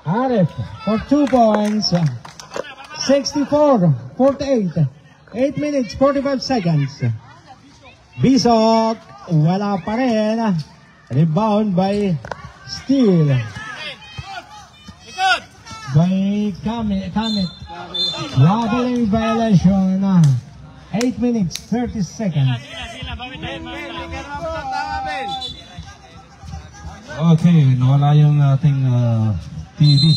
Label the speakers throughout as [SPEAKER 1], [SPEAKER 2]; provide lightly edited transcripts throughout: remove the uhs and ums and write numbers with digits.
[SPEAKER 1] Arif for 2 points. 64-48. 8 minutes, 45 seconds. Bisok, wala pa rin. Rebound by Steele. By Kamit. Wobbling violation. 8 minutes, 30 seconds.
[SPEAKER 2] Okay, nawala yung ating TV.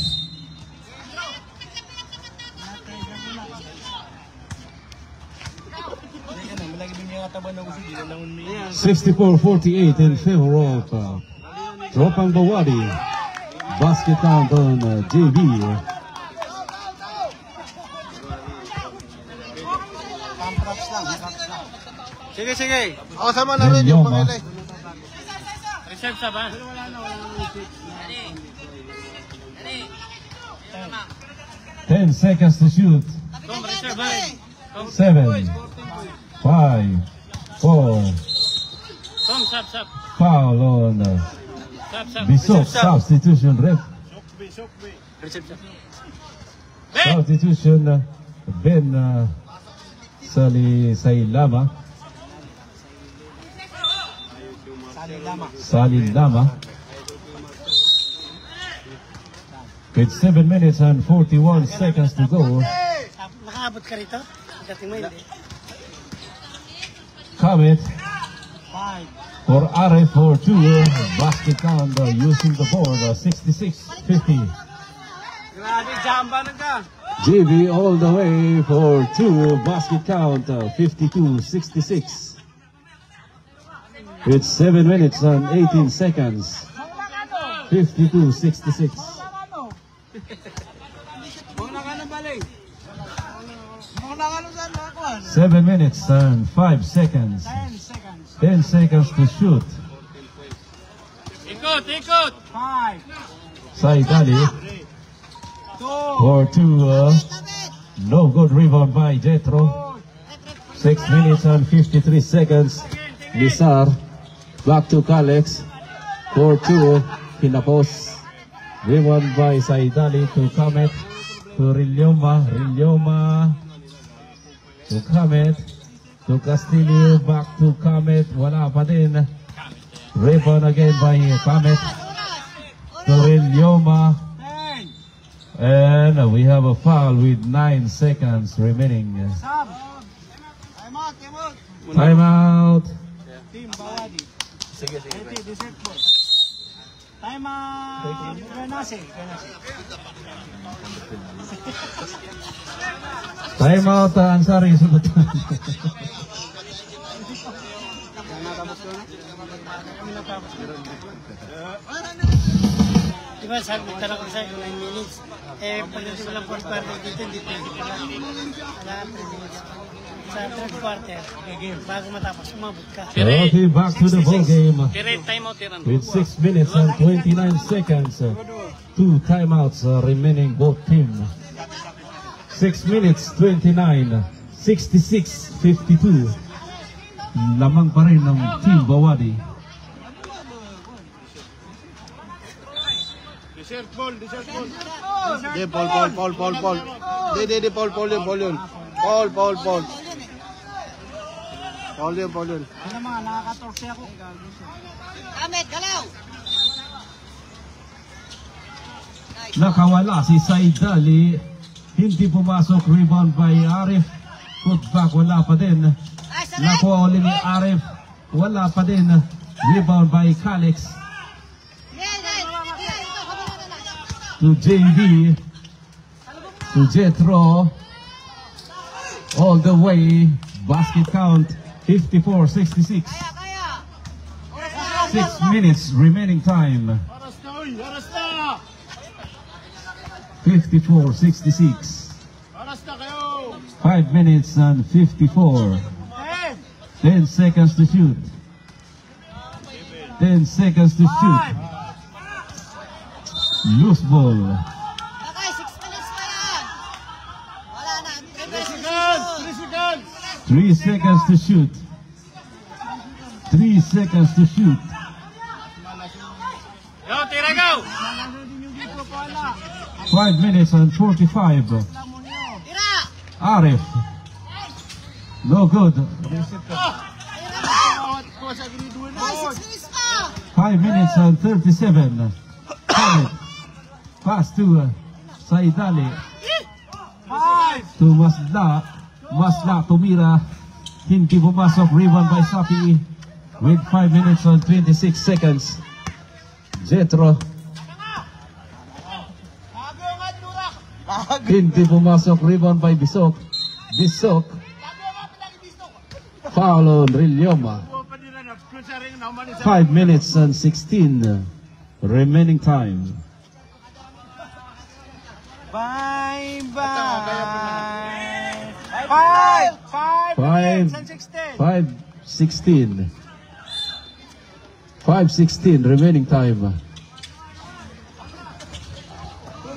[SPEAKER 2] 64-48 in favor of Tropang Bawadi. Basket count on JB.
[SPEAKER 3] Sige. Ako sama na rin yung pangilay.
[SPEAKER 4] Reserve sa ba?
[SPEAKER 2] 10 seconds to shoot. 7, 5, 4. Foul on Bisok. Substitution ref. Substitution Ben Salilama. With 7 minutes and 41 seconds to go.
[SPEAKER 4] Nakaabot ka rito? Dating mo hindi.
[SPEAKER 2] Kamit for Arif for 2. Basket count using the board 66-50.
[SPEAKER 3] Grabe, jamba na ka.
[SPEAKER 2] JB all the way for 2. Basket count 52-66. With 7 minutes and 18 seconds. 52-66. 7 minutes and 5 seconds. 10 seconds to shoot.
[SPEAKER 4] Ikot.
[SPEAKER 3] 5,
[SPEAKER 2] Saidali
[SPEAKER 3] 2,
[SPEAKER 2] for 2. No good rebound by Jetro. 6 minutes and 53 seconds. Nisar back to Kalex for 2. Pinapos. Rebound by Saidali to Kamet. To Rilyoma to Kamet. To Castillo, back to Kamet. Wala pa din. Rebound again by Kamet. To Rilyoma. And we have a foul with 9 seconds remaining. Time out.
[SPEAKER 3] Team Bawadi. Sige. Time out. Ganase.
[SPEAKER 2] Time out, Ansari.
[SPEAKER 4] Diba sabi ko talaga sa 9 minutes. Pag lang 4 quarter dito, hindi pwede ka lang. Wala 3 minutes. Sa 3 quarter, bago matapos, umabot ka.
[SPEAKER 2] Okay, back to the ball game. With 6 minutes and 29 seconds. 2 timeouts remaining both team. 6 minutes 29, 66-52. Lamang pa rin ng Team Bawadi.
[SPEAKER 3] Desert ball. Di, Paul. Di, Paul yun. Paul yun. Ano mga, nakaka-torse ako.
[SPEAKER 5] Kamit, galaw!
[SPEAKER 2] Nakawala si Saidali. Hindi pumasok. Rebound by Arif. Putback, wala pa din. Nakuha ulit ni Arif. Wala pa din. Rebound by Kalex. To JB. To Jetro. All the way. Basket count 54-66. 6 minutes remaining time. 54-66. 5 minutes and 54. 10 seconds to shoot. 10 seconds to shoot. Loose ball.
[SPEAKER 5] Okay, 6 minutes pa yan. Wala na.
[SPEAKER 2] 3 seconds to shoot. 3 seconds to shoot.
[SPEAKER 4] Go, tira, go!
[SPEAKER 2] 5 minutes and 45.
[SPEAKER 5] Tira!
[SPEAKER 2] Arif. No good.
[SPEAKER 5] Ay, 6 minutes pa!
[SPEAKER 2] 5 minutes and 37. Khalid. Pass to Saidali. To Masla tumira. Hindi pumasok. Rebound by Safi with 5 minutes and 26 seconds. Jetro. Hindi pumasok. Rebound by Bisok. Bisok. Foul on Rilyoma. 5 minutes and 16 remaining time.
[SPEAKER 3] Bye bye.
[SPEAKER 2] 5:16 remaining time.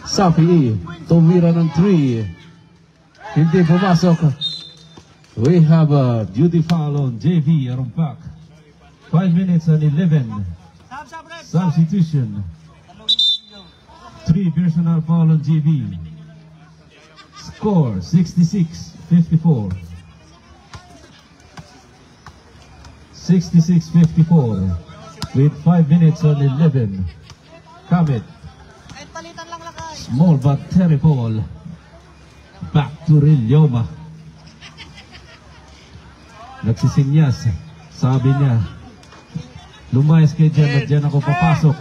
[SPEAKER 2] Safi tumira ng 3. Hindi pumasok. We have a duty foul on JV Arumpak. 5 minutes and 11. Substitution. 3 personal foul on JV. Score 66-54. 66-54 with 5 minutes and 11. Kamit.
[SPEAKER 5] Kahit palitan lang lakay.
[SPEAKER 2] Small but terrible. Back to Rilyoma. Nagsisinyas. Sabi niya, lumayas kayo dyan at dyan ako papasok.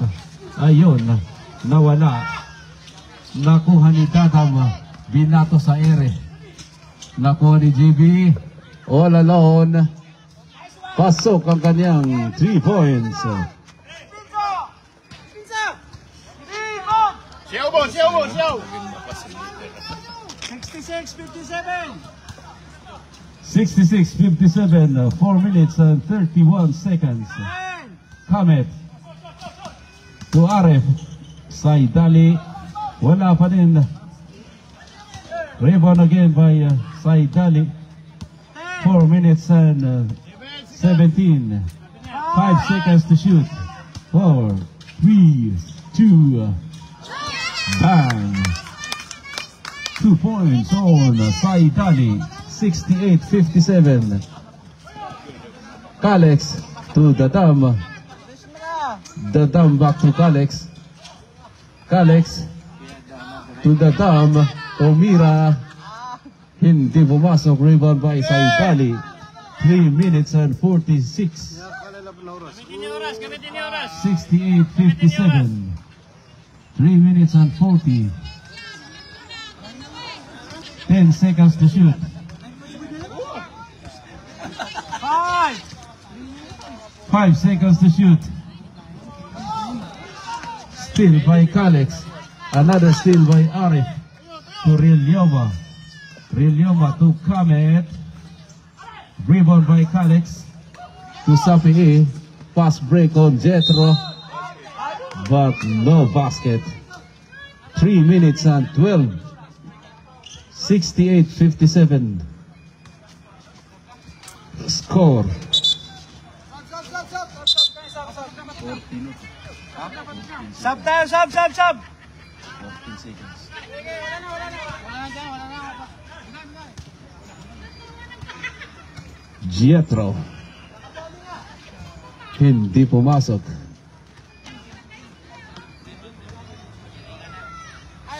[SPEAKER 2] Ayun, nawala. Nakuha ni Dadam, binato sa ere. Nakuha ni GB, all alone. Pasok ang kanyang 3 points.
[SPEAKER 3] Siyaw mo, siyaw mo, siyaw.
[SPEAKER 4] 66-57.
[SPEAKER 2] 66-57, 4 minutes and 31 seconds. Kamet to Arif. Saidali, wala pa din. Rebound again by Saidali. 4 minutes and 17. 5 seconds to shoot. 4, 3, 2, bang. 2 points on Saidali. 68-57. Kalex to Dadam. Dadam back to Kalex. Kalex to Dadam. Tomira. Hindi pumasok. Rebound by Saidali. 3 minutes and 46. 68-57. 3 minutes and 40. 10 seconds to shoot. 5 seconds to shoot. Steal by Kalex. Another steal by Arif to Rilyoma. Rilyoma to Kamet. Rebound by Kalex to Safi. Pass break on Jetro, but no basket. 3 minutes and 12. 68-57. Score.
[SPEAKER 4] Sub tayo, sub.
[SPEAKER 2] 14 seconds. Jetro. Hindi pumasok.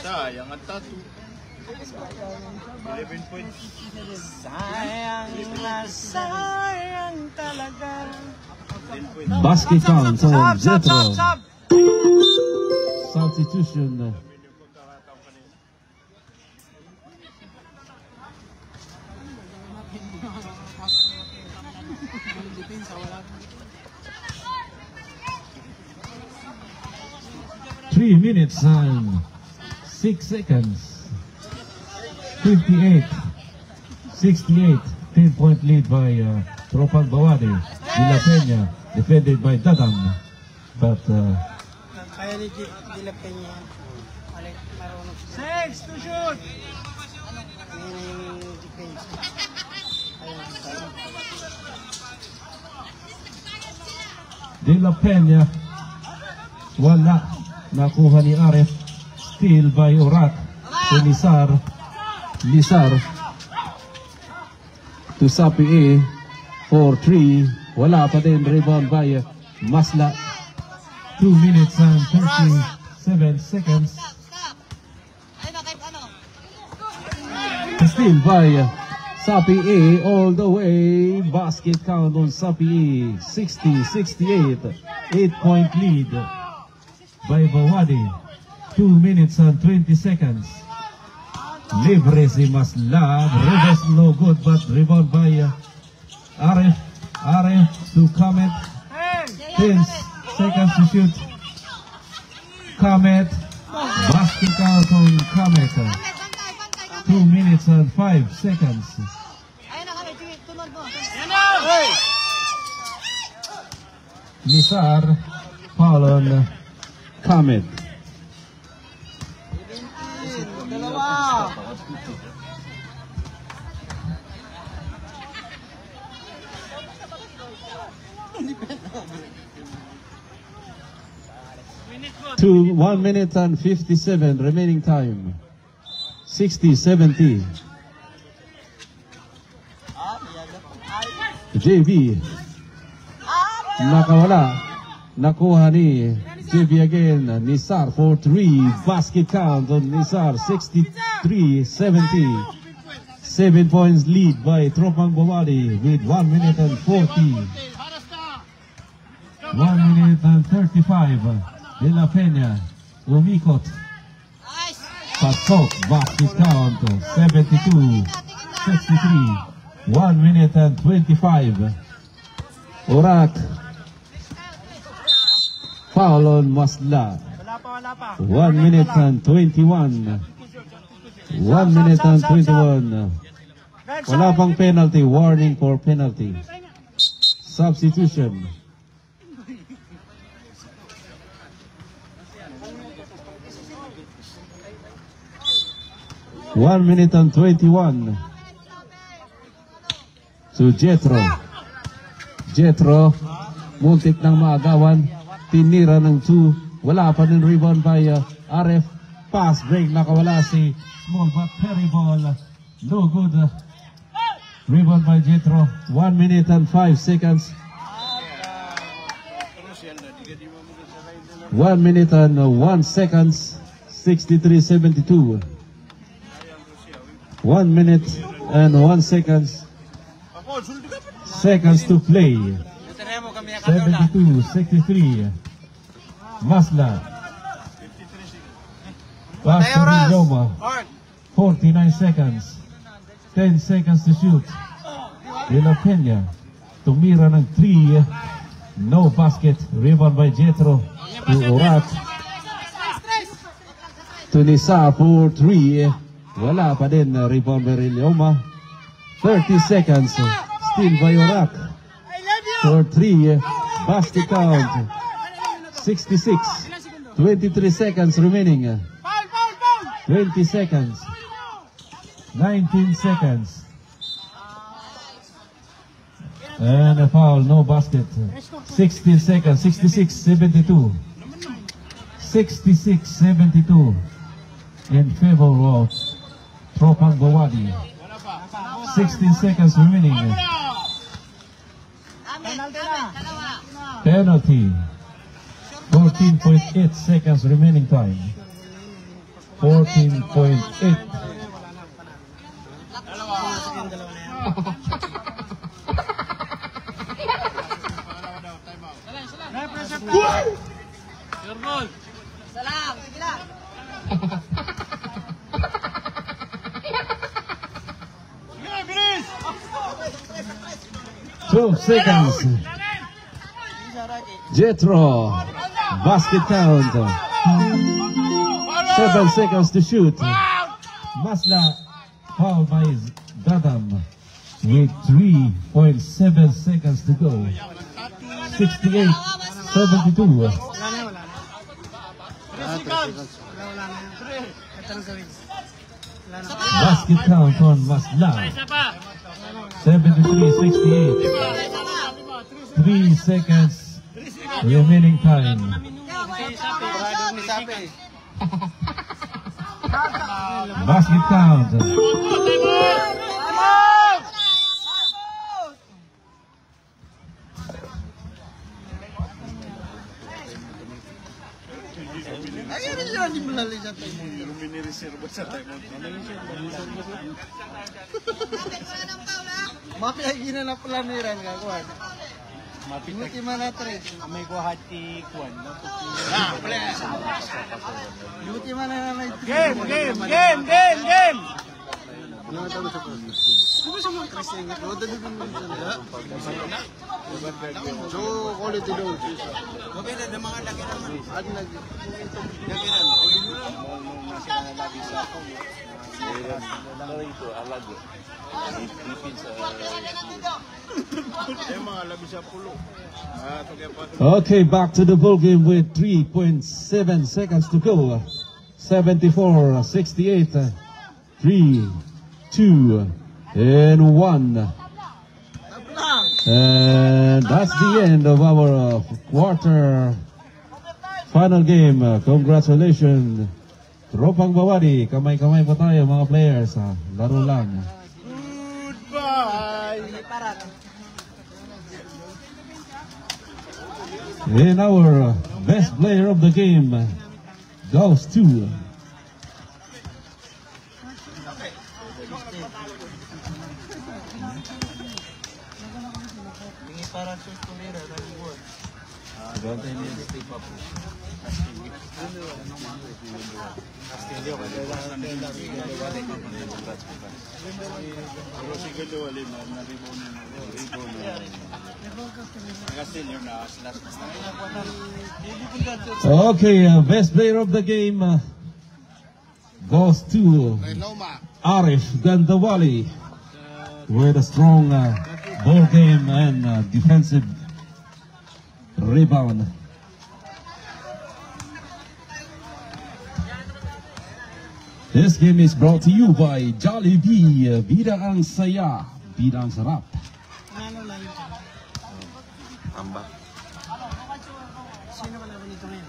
[SPEAKER 3] Sayang ang tattoo. 11 points.
[SPEAKER 4] Sayang na sayang talaga.
[SPEAKER 2] Basket count on Jetro.
[SPEAKER 4] Sub.
[SPEAKER 2] Substitution. Three minutes and 6 seconds. 58, 68. 10-point lead by Tropang Bawade. De La Peña, defended by Dadam. But
[SPEAKER 4] Kaya ni De La Peña. Marunong. 6 to shoot. Yung defense.
[SPEAKER 2] De La Peña, wala. Nakuha ni Aref. Steal by Urak. To Nisar. Nisar. To Sapi A. 4-3. Wala pa din. Rebound by Masla. 2 minutes and 37 seconds.
[SPEAKER 5] Ayun na, kay ano?
[SPEAKER 2] Steal by Sapi A all the way. Basket count on Sapi A. 60-68. 8-point lead by Bawadi. 2 minutes and 20 seconds. Libre si Masla. Reverse no good but rebound by Aref. Aref to Kamet. 10 seconds to shoot. Kamet. Basket count on Kamet. 2 minutes and 5 seconds.
[SPEAKER 5] Ayun na kami, tunod mo.
[SPEAKER 2] Nisar. Foul on Kamet.
[SPEAKER 3] Dalawa.
[SPEAKER 2] 1 minute and 57 remaining time. 60-70. JB. Nakawala. Nakuha ni JB again. Nisar for 3. Basket count on Nisar. 63-70. 7 points lead by Tropang Bawadi with 1 minute and 40. 1 minute and 35. De La Peña. Umikot. Pasok. Basket count. 72-63. 1 minute and 25. Urak. Foul on Masla. 1 minute and 21. 1 minute and 21. Wala pang penalty. Warning for penalty. Substitution. One minute and 21. So Jetro. Jetro. Muntik ng maagawan. Tinira ng 2. Wala pa din rebound by RF. Pass break. Nakawala si Small but Perry ball. No good. Rebound by Jetro. 1 minute and 5 seconds. 1 minute and 1 seconds. 63-72. 1 minute and 1 seconds. Seconds to play. 72-63. Masla. Pass to Rizoma. 49 seconds. 10 seconds to shoot. De La Peña. Tumira ng 3. No basket. Rebound by Jetro. To Urak. To Nisa for 3. Wala pa din. Rebound by Rizoma. 30 seconds. Still by Urak. For 3. Basket count. 66. 23 seconds remaining. 20 seconds. 19 seconds. And a foul, no basket. 16 seconds. 66-72. 66-72. In favor of Tropang Bawadi. 16 seconds remaining. Penalty. 14.8 seconds remaining time. 14.8.
[SPEAKER 5] Salam, sige lang.
[SPEAKER 2] 12 seconds. Jetro. Basket count. 7 seconds to shoot. Masla foul by Dadam with 3.7 seconds to go. 68-72. Basket count on Masla. 73-68. 3 seconds remaining time.
[SPEAKER 3] Sigurado ni Sapi.
[SPEAKER 2] Basket count.
[SPEAKER 3] Ayun yun, di malali sa tayo. Mapi ay ginanaplaniran ka, kuhan. Pinuti man na tres.
[SPEAKER 1] May kuhati kuwan.
[SPEAKER 3] Pinuti man na na.
[SPEAKER 1] Game!
[SPEAKER 3] So, quality daw. Maganda na mga laki naman. At lagi lang.
[SPEAKER 2] Okay, back to the ball game with 3.7 seconds to go. 74-68. 3, 2, and 1. And that's the end of our quarter final game. Congratulations. Tropang Bawadi. Kamay-kamay po tayo mga players. Laro lang. And our best player of the game goes to okay, best player of the game goes to Arif Gandawali with a strong ball game and defensive rebound. This game is brought to you by Jollibee. Bida ang saya, bida ang sarap.
[SPEAKER 4] Ano lang ito?
[SPEAKER 6] Ambak.
[SPEAKER 4] Sino wala ba nito ngayon?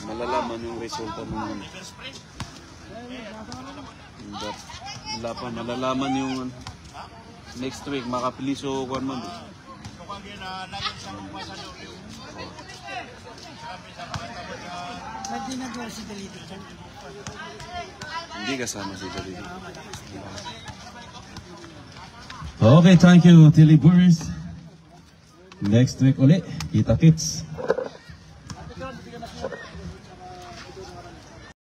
[SPEAKER 6] Malalaman yung resulta ng wala pa, malalaman yung next week, makapiliso ko naman.
[SPEAKER 4] Ba't di nagawa si Dalito dyan?
[SPEAKER 6] Hindi kasama si Dalito.
[SPEAKER 2] Okay, thank you, Tilly Burris. Next week ulit, kita kits.